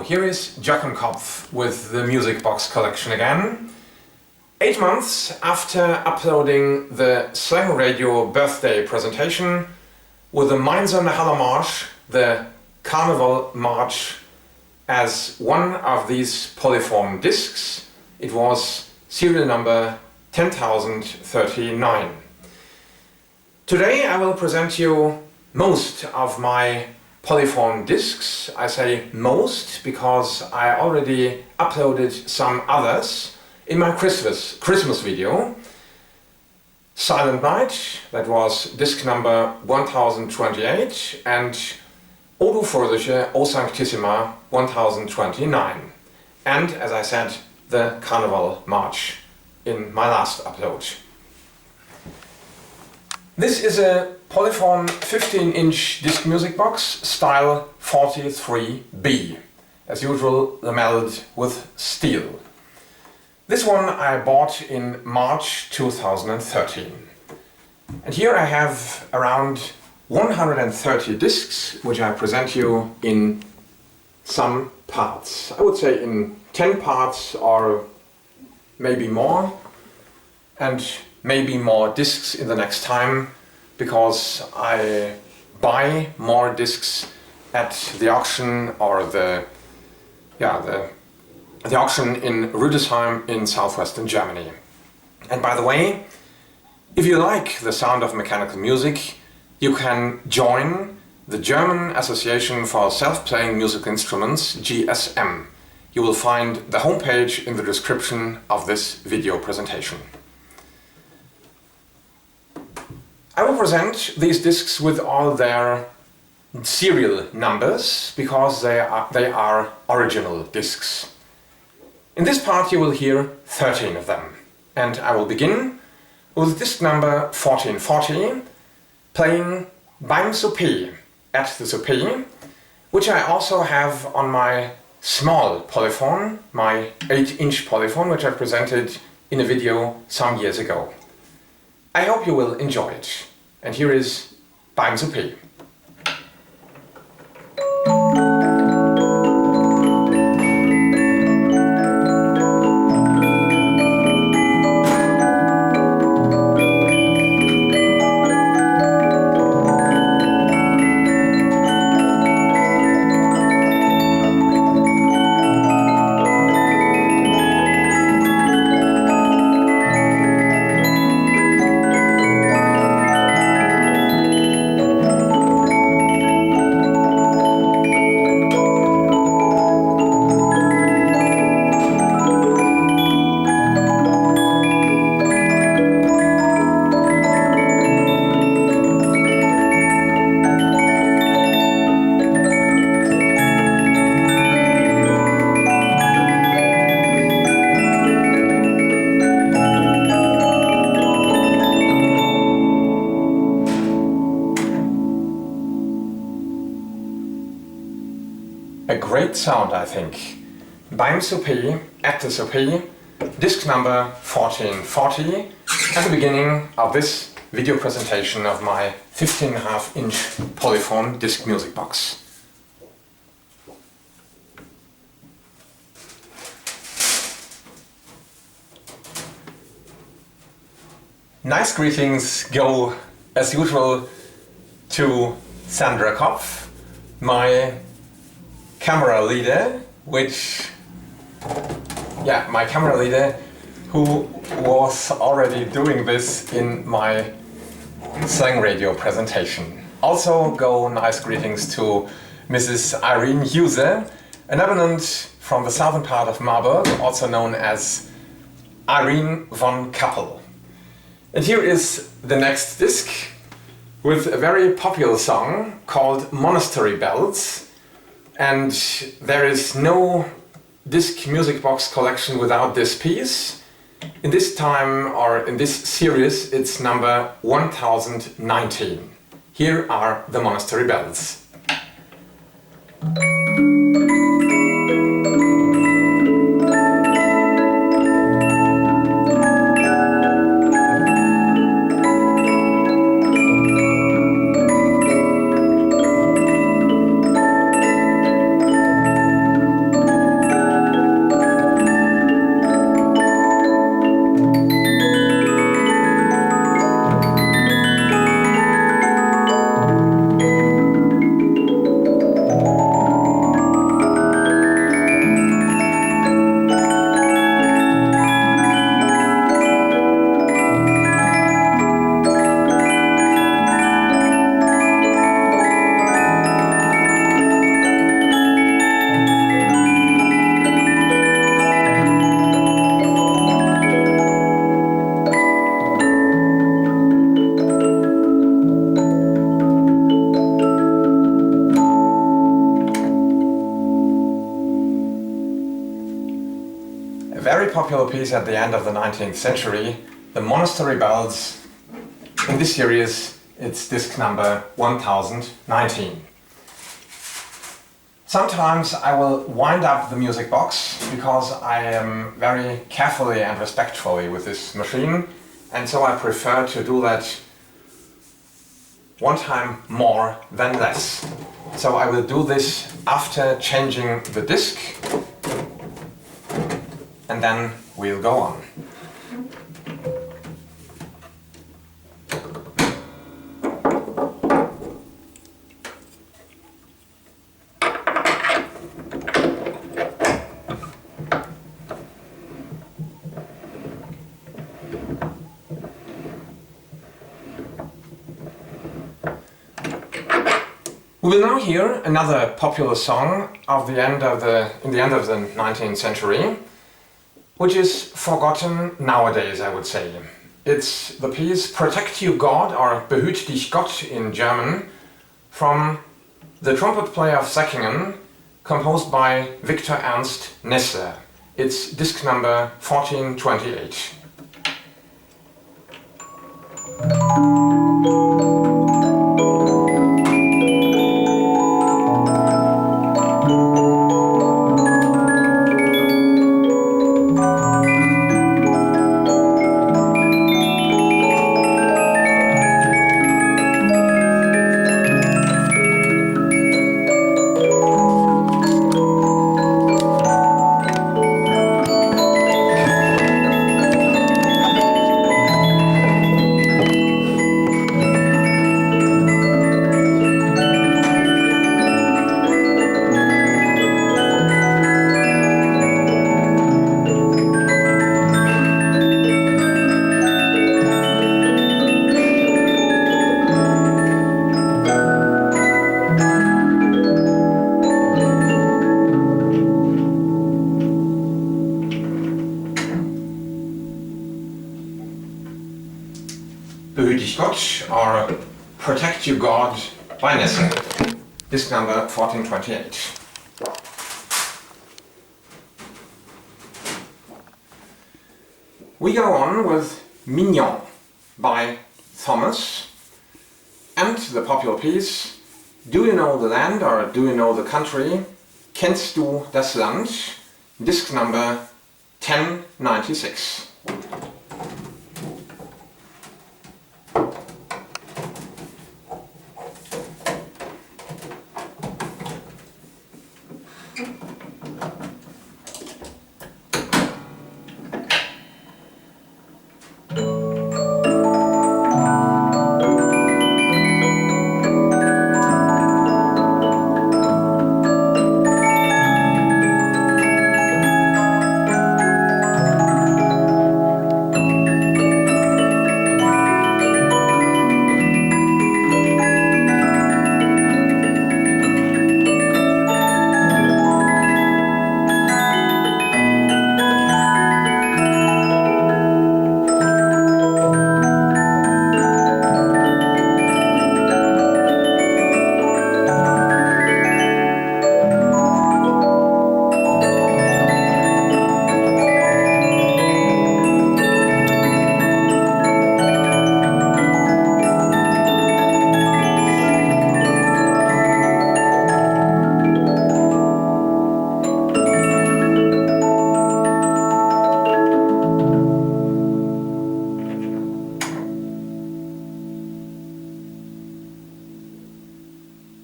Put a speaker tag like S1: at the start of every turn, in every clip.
S1: here is Jochen Kopf with the Music Box collection again. 8 months after uploading the Slang Radio birthday presentation with the Mainzer Marsch, the Carnival March, as one of these Polyphon discs. It was serial number 10,039. Today I will present you most of my Polyphon discs. I say most because I already uploaded some others in my Christmas video. Silent Night, that was disc number 1028, and O du Fröhliche, O Sanctissima 1029. And, as I said, the Carnival March in my last upload. This is a Polyphon 15-inch disc music box, style 43B. As usual, lameled with steel. This one I bought in March 2013. And here I have around 130 discs, which I present you in some parts. I would say in 10 parts or maybe more, and maybe more discs in the next time, because I buy more discs at the auction or the auction in Rüdesheim in southwestern Germany. And by the way, if you like the sound of mechanical music, you can join the German Association for Self-Playing Musical Instruments, GSM. You will find the homepage in the description of this video presentation. I will present these discs with all their serial numbers because they are original discs. In this part you will hear 13 of them, and I will begin with disc number 1440, playing beim Souper, at the Souper, which I also have on my small Polyphon, my 8-inch Polyphon, which I presented in a video some years ago. I hope you will enjoy it. And here is beim Souper. A great sound, I think. Beim Souper, at the Souper, disc number 1440, at the beginning of this video presentation of my 15.5-inch Polyphon disc music box. Nice greetings go, as usual, to Sandra Kopf, my camera leader, who was already doing this in my Slang Radio presentation. Also go nice greetings to Mrs. Irene Huse, an abonnent from the southern part of Marburg, also known as Irene von Kappel. And here is the next disc with a very popular song called Monastery Bells. And there is no disc music box collection without this piece. In this time, or in this series, it's number 1019. Here are the Monastery Bells. very popular piece at the end of the 19th century, the Monastery Bells. In this series, it's disc number 1019. Sometimes I will wind up the music box because I am very carefully and respectfully with this machine, and so I prefer to do that one time more than less. So I will do this after changing the disc, and then we'll go on. We will now hear another popular song in the end of the 19th century, which is forgotten nowadays, I would say. It's the piece Protect You God, or Behüt dich Gott in German, from The Trumpet Player of Säckingen, composed by Victor Ernst Nesse. It's disc number 1428. Behüt dich Gott, or Protect You God by Nesse, disc number 1428. We go on with Mignon by Thomas, and the popular piece Do You Know the Land, or Do You Know the Country? Kennst du das Land? Disc number 1096.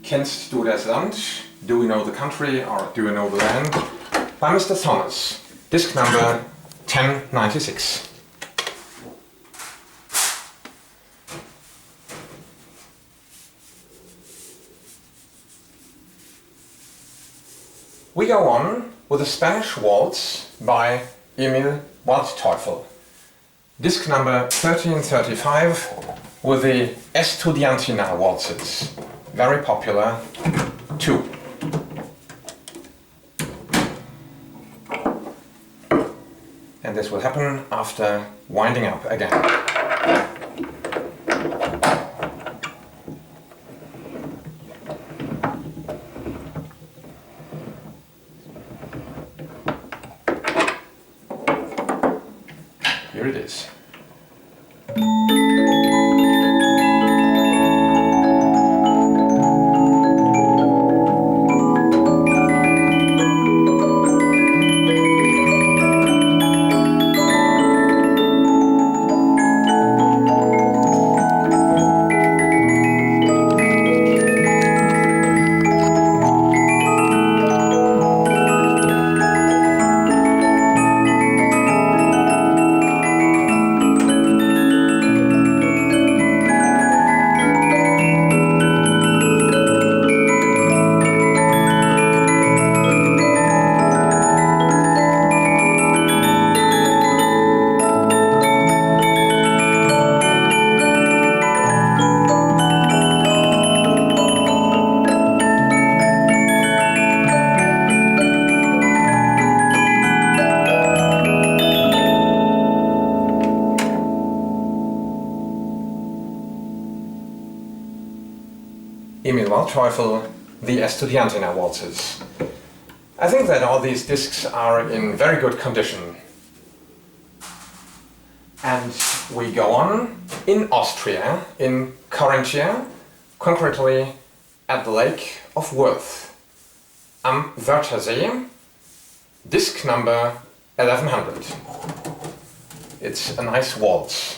S1: Kennst du das Land? Do you know the country, or do you know the land? By Mr. Thomas, disc number 1096. We go on with a Spanish waltz by Emil Waldteufel, disc number 1335, with the Estudiantina waltzes. Very popular too. And this will happen after winding up again. here it is. Teufel, the Estudiantina waltzes. I think that all these discs are in very good condition. And we go on in Austria, in Carinthia, concretely at the Lake of Worth, am Wörthersee, disc number 1100. It's a nice waltz.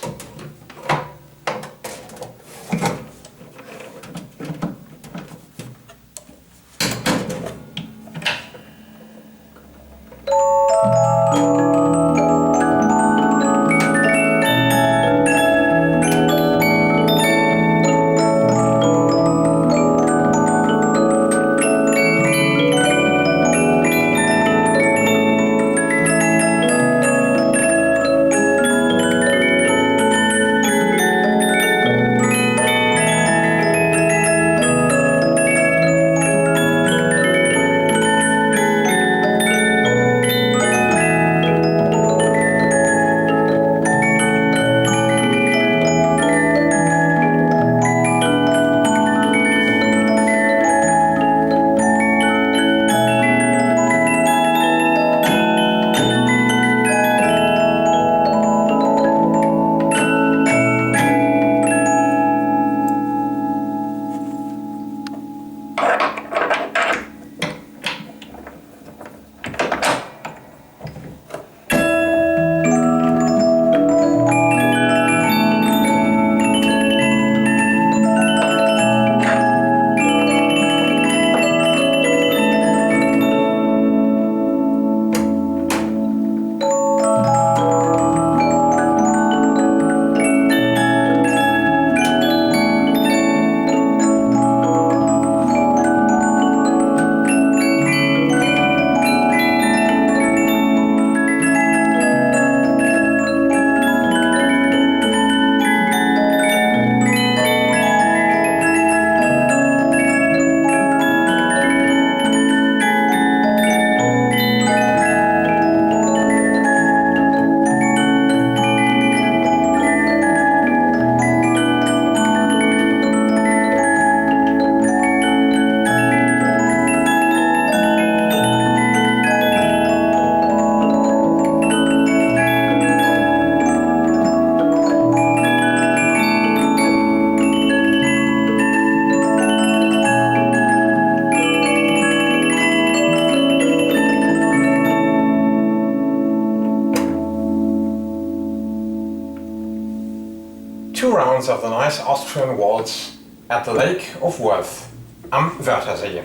S1: Of the nice Austrian waltz at the Lake of Worth, am Wörthersee,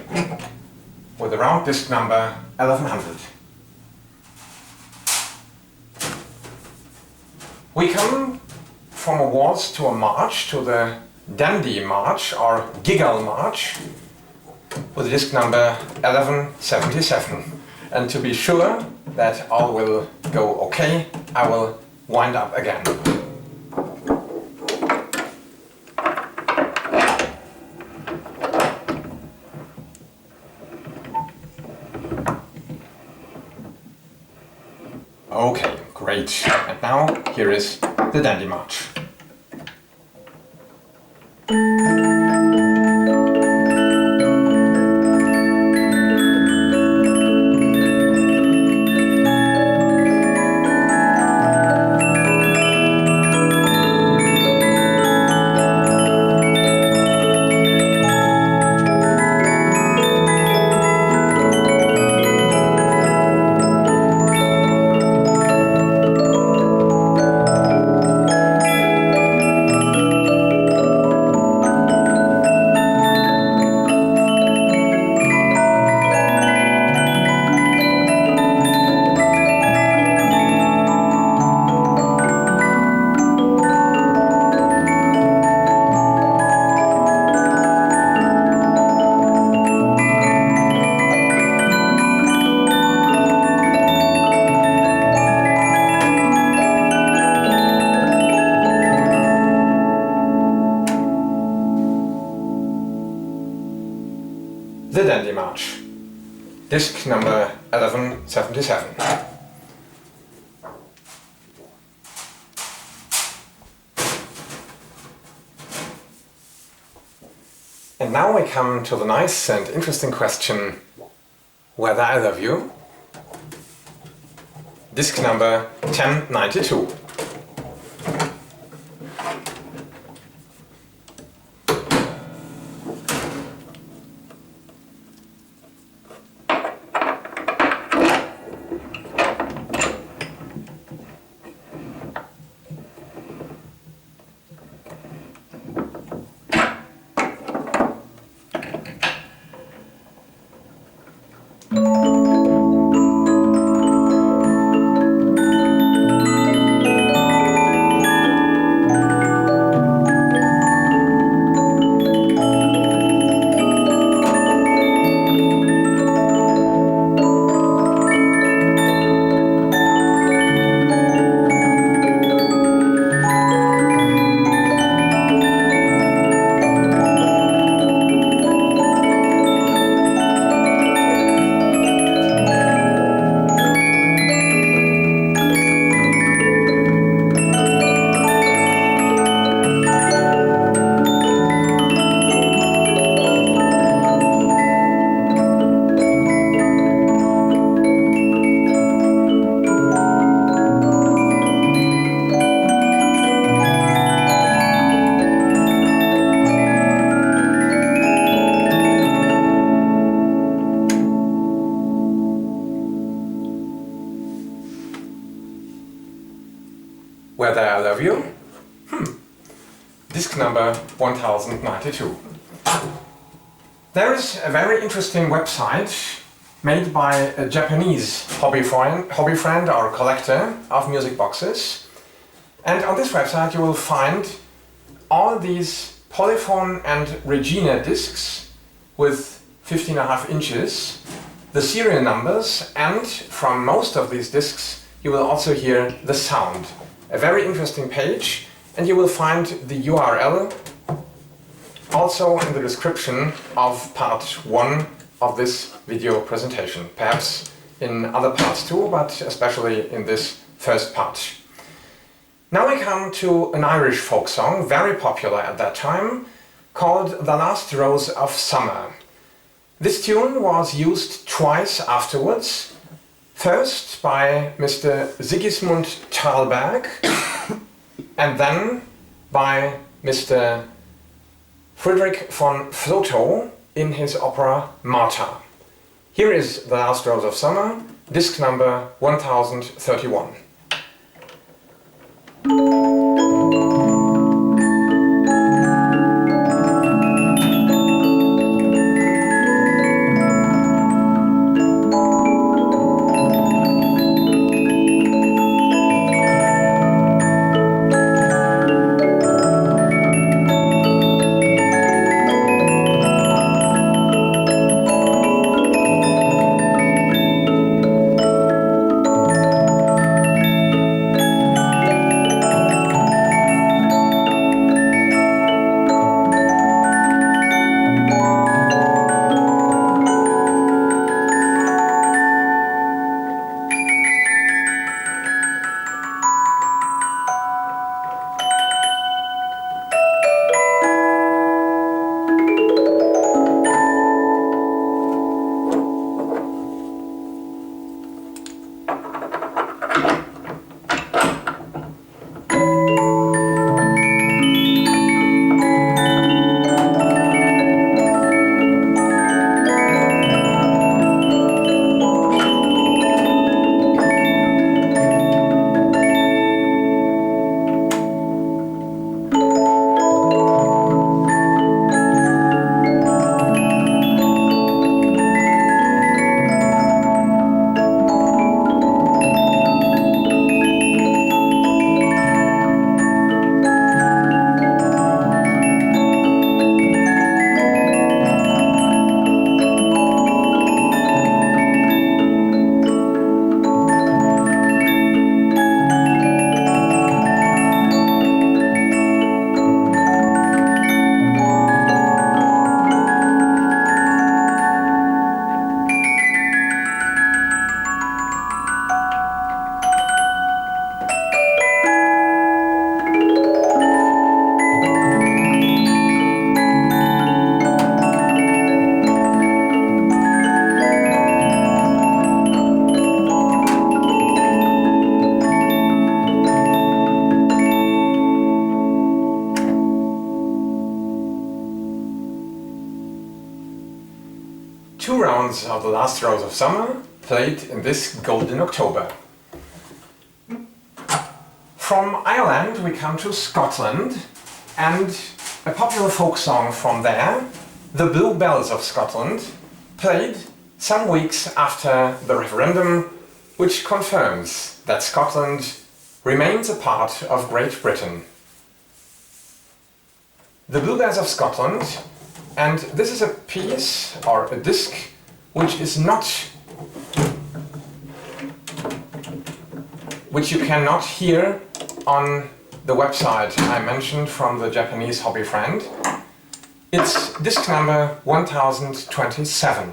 S1: with a round disc number 1100. We come from a waltz to a march, to the Dandy March or Giggle March, with disc number 1177. And to be sure that all will go okay, I will wind up again. Okay, great. And now, here is the Dandy March. disc number 1177. And now we come to the nice and interesting question, Whether I Love You, disc number 1092. Whether I Love You, disc number 1092. There is a very interesting website made by a Japanese hobby friend or collector of music boxes. And on this website you will find all these Polyphon and Regina discs with 15.5 inches, the serial numbers, and from most of these discs you will also hear the sound. A very interesting page, and you will find the URL also in the description of part 1 of this video presentation. Perhaps in other parts too, but especially in this first part. Now we come to an Irish folk song, very popular at that time, called The Last Rose of Summer. This tune was used twice afterwards. First by Mr. Sigismund Thalberg and then by Mr. Friedrich von Flotow in his opera Martha. Here is The Last Rose of Summer, disc number 1031. The Last Rose of Summer, played in this golden October. From Ireland we come to Scotland, and a popular folk song from there, The Blue Bells of Scotland, played some weeks after the referendum, which confirms that Scotland remains a part of Great Britain. The Blue Bells of Scotland, and this is a piece or a disc which you cannot hear on the website I mentioned from the Japanese hobby friend. It's disc number 1027.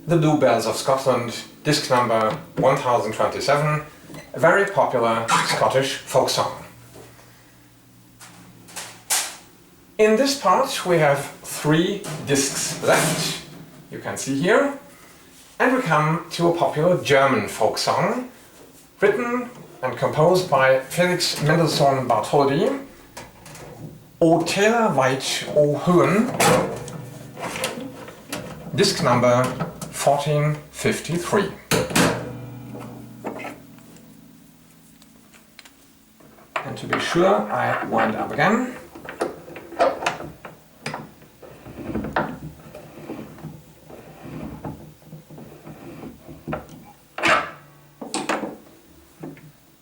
S1: The Blue Bells of Scotland, disc number 1027, a very popular Scottish folk song. In this part we have 3 discs left, you can see here, and we come to a popular German folk song, written and composed by Felix Mendelssohn Bartholdy, O Täler weit, O Höhen, disc number 1453. And to be sure, I wind up again.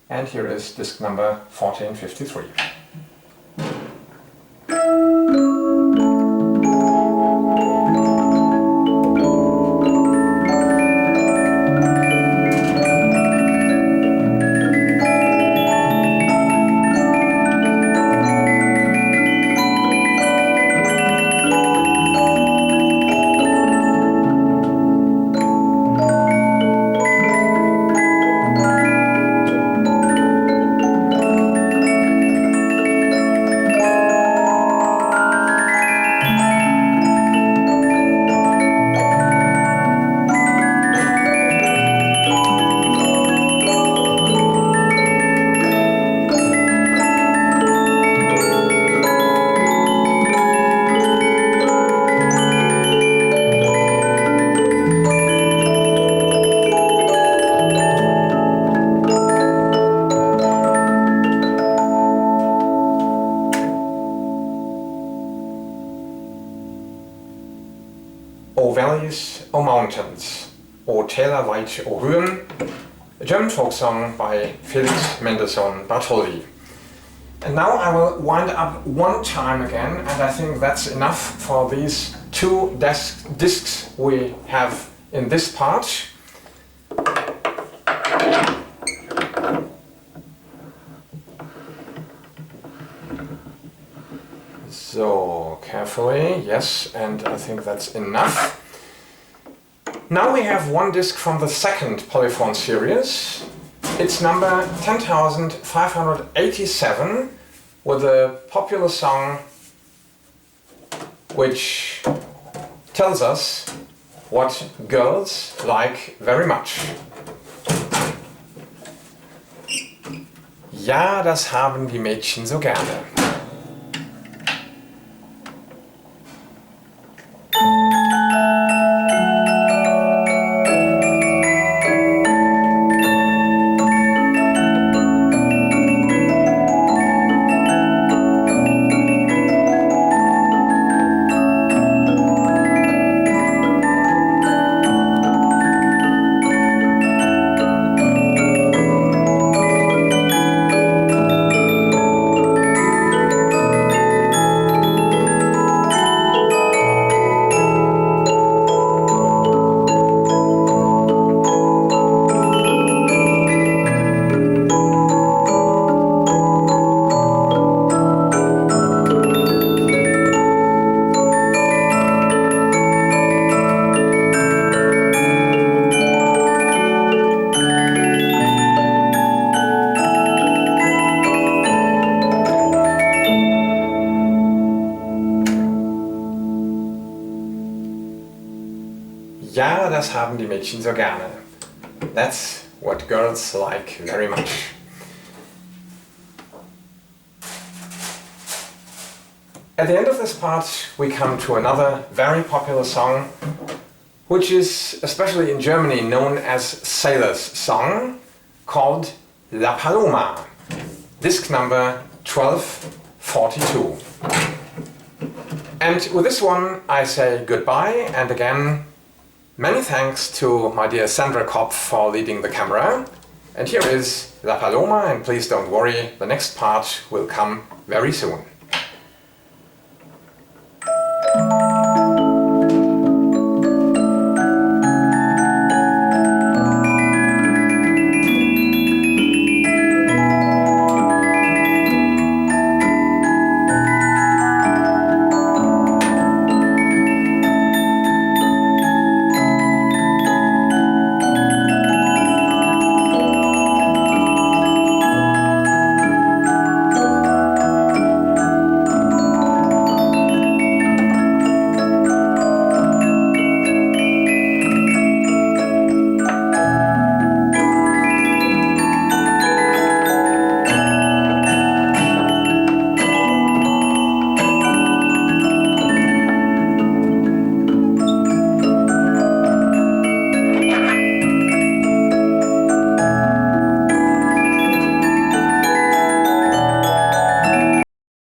S1: And here is disc number 1453. O Valleys, O Mountains, O Täler weit, O Höhen, a German folk song by Felix Mendelssohn Bartholdy. And now I will wind up one time again, and I think that's enough for these 2 discs we have in this part. So, carefully, yes, and I think that's enough. Now we have 1 disc from the second Polyphon series. It's number 10,587, with a popular song which tells us what girls like very much. Ja, das haben die Mädchen so gerne. Ja, das haben die Mädchen so gerne. That's what girls like very much. At the end of this part, we come to another very popular song, which is, especially in Germany, known as Sailor's Song, called La Paloma, disc number 1242. And with this one, I say goodbye, and again, many thanks to my dear Jochen Kopf for leading the camera. And here is La Paloma, and please don't worry, the next part will come very soon.